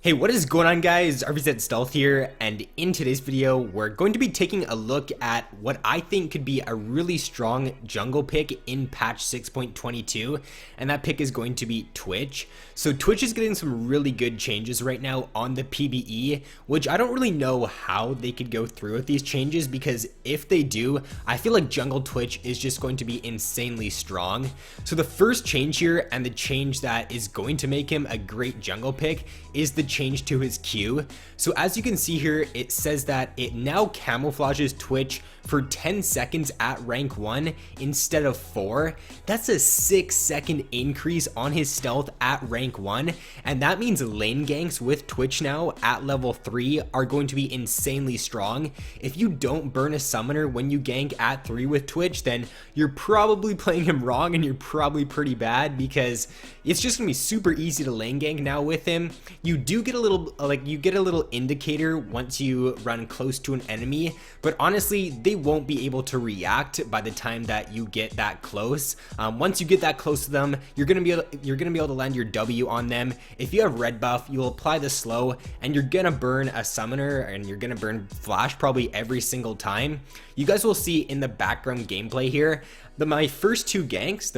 Hey, what is going on, guys? RvzStealth here, and in today's video we're going to be taking a look at what I think could be a really strong jungle pick in patch 6.22, and that pick is going to be Twitch. So Twitch is getting some really good changes right now on the PvE, which I don't really know how they could go through with these changes, because if they do, I feel like jungle Twitch is just going to be insanely strong. So the first change here, and the change that is going to make him a great jungle pick, is the change to his Q. So as you can see here, it says that it now camouflages Twitch for 10 seconds at rank 1 instead of 4. That's a 6-second increase on his stealth at rank 1, and that means lane ganks with Twitch now at level 3 are going to be insanely strong. If you don't burn a summoner when you gank at 3 with Twitch, then you're probably playing him wrong, and you're probably pretty bad, because it's just gonna be super easy to lane gank now with him. You do get a little indicator once you run close to an enemy, but honestly they won't be able to react by the time that you get that close. Once you get that close to them, you're gonna be able to land your W on them. If you have red buff, you'll apply the slow, and you're gonna burn a summoner, and you're gonna burn flash probably every single time. You guys will see in the background gameplay here, my first two ganks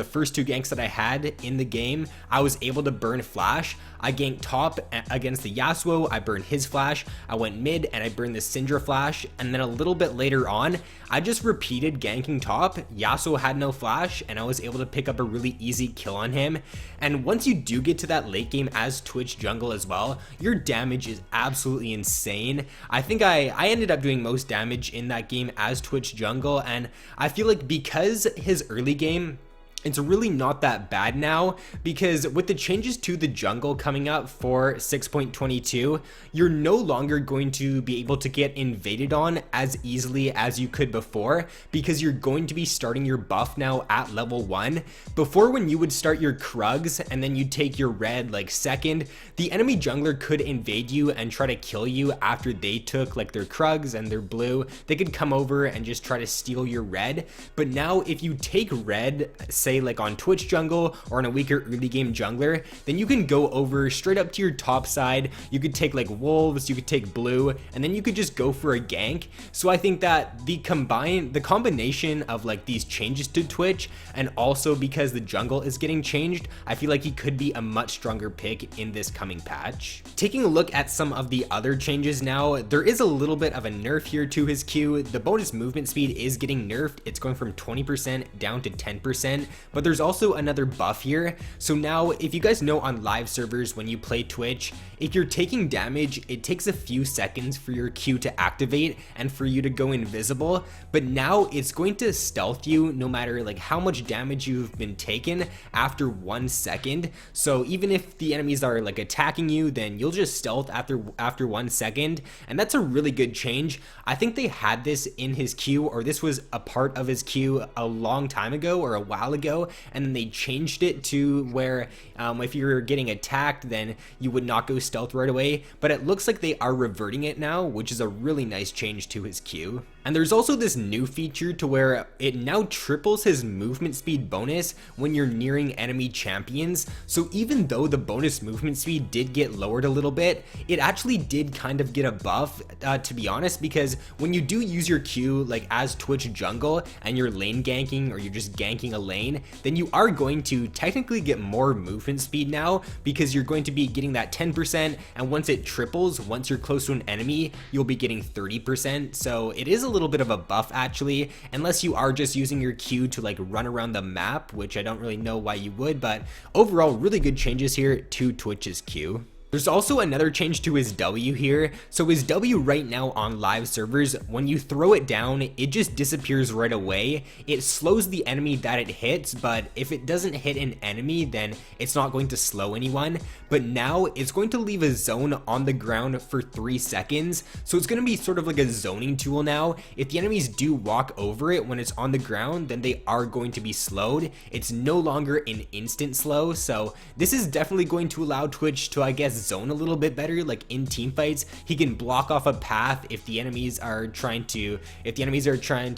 that I had in the game, I was able to burn flash. I ganked top against the Yasuo, I burned his flash. I went mid and I burned the Syndra flash, and then a little bit later on, I just repeated ganking top. Yasuo had no flash, and I was able to pick up a really easy kill on him. And once you do get to that late game as Twitch jungle as well, your damage is absolutely insane. I think I ended up doing most damage in that game as Twitch jungle, and I feel like because his early game, it's really not that bad now, because with the changes to the jungle coming up for 6.22, you're no longer going to be able to get invaded on as easily as you could before, because you're going to be starting your buff now at level 1. Before, when you would start your Krugs and then you'd take your red like second, the enemy jungler could invade you and try to kill you after they took like their Krugs and their blue. They could come over and just try to steal your red. But now if you take red, say like on Twitch jungle or on a weaker early game jungler, then you can go over straight up to your top side. You could take like wolves, you could take blue, and then you could just go for a gank. So I think that the combination of like these changes to Twitch, and also because the jungle is getting changed, I feel like he could be a much stronger pick in this coming patch. Taking a look at some of the other changes now, there is a little bit of a nerf here to his Q. The bonus movement speed is getting nerfed. It's going from 20% down to 10%, but there's also another buff here. So now, if you guys know, on live servers when you play Twitch, if you're taking damage, it takes a few seconds for your Q to activate and for you to go invisible, but now it's going to stealth you no matter like how much damage you've been taken after 1 second. So even if the enemies are like attacking you, then you'll just stealth after 1 second, and that's a really good change. I think they had this in his Q, or this was a part of his Q a long time ago or a while ago, and then they changed it to where if you're getting attacked, then you would not go stealth right away. But it looks like they are reverting it now, which is a really nice change to his Q. And there's also this new feature to where it now triples his movement speed bonus when you're nearing enemy champions. So even though the bonus movement speed did get lowered a little bit, it actually did kind of get a buff, to be honest, because when you do use your Q like as Twitch jungle and you're lane ganking, or you're just ganking a lane, then you are going to technically get more movement speed now, because you're going to be getting that 10%, and once it triples, once you're close to an enemy, you'll be getting 30%. So it is a little bit of a buff actually, unless you are just using your Q to like run around the map, which I don't really know why you would, but overall really good changes here to Twitch's Q. There's also another change to his W here. So his W right now on live servers, when you throw it down, it just disappears right away. It slows the enemy that it hits, but if it doesn't hit an enemy, then it's not going to slow anyone. But now it's going to leave a zone on the ground for 3 seconds. So it's going to be sort of like a zoning tool now. If the enemies do walk over it when it's on the ground, then they are going to be slowed. It's no longer an instant slow. So this is definitely going to allow Twitch to, I guess, zone a little bit better. Like in team fights, he can block off a path if the enemies are trying to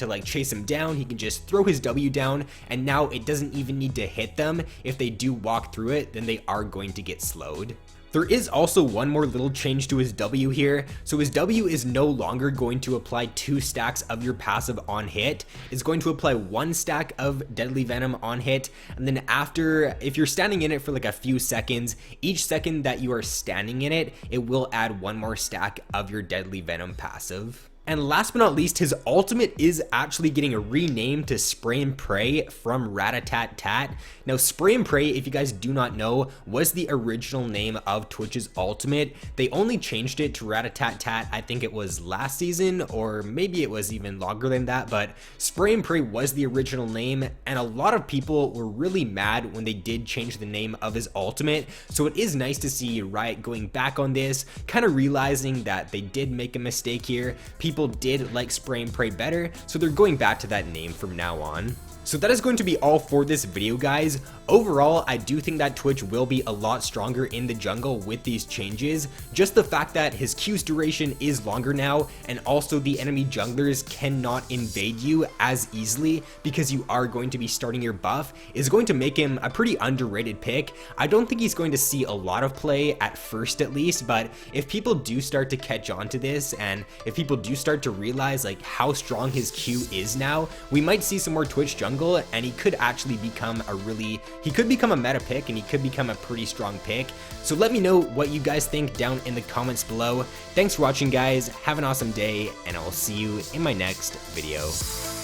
like chase him down. He can just throw his W down, and now it doesn't even need to hit them. If they do walk through it, then they are going to get slowed. There is also one more little change to his W here. So his W is no longer going to apply 2 stacks of your passive on hit. It's going to apply 1 stack of Deadly Venom on hit. And then after, if you're standing in it for like a few seconds, each second that you are standing in it, it will add 1 more stack of your Deadly Venom passive. And last but not least, his ultimate is actually getting renamed to Spray and Pray from Rat-a-tat-tat. Now, Spray and Pray, if you guys do not know, was the original name of Twitch's ultimate. They only changed it to Rat-a-tat-tat, I think it was last season, or maybe it was even longer than that, but Spray and Pray was the original name, and a lot of people were really mad when they did change the name of his ultimate. So it is nice to see Riot going back on this, kind of realizing that they did make a mistake here. People did like Spray and Pray better, so they're going back to that name from now on. So that is going to be all for this video, guys. Overall, I do think that Twitch will be a lot stronger in the jungle with these changes. Just the fact that his Q's duration is longer now, and also the enemy junglers cannot invade you as easily because you are going to be starting your buff, is going to make him a pretty underrated pick. I don't think he's going to see a lot of play at first at least, but if people do start to catch on to this, and if people do start to realize like how strong his Q is now, we might see some more Twitch jungle, and he could actually become a meta pick, and he could become a pretty strong pick. So let me know what you guys think down in the comments below. Thanks for watching, guys. Have an awesome day, and I'll see you in my next video.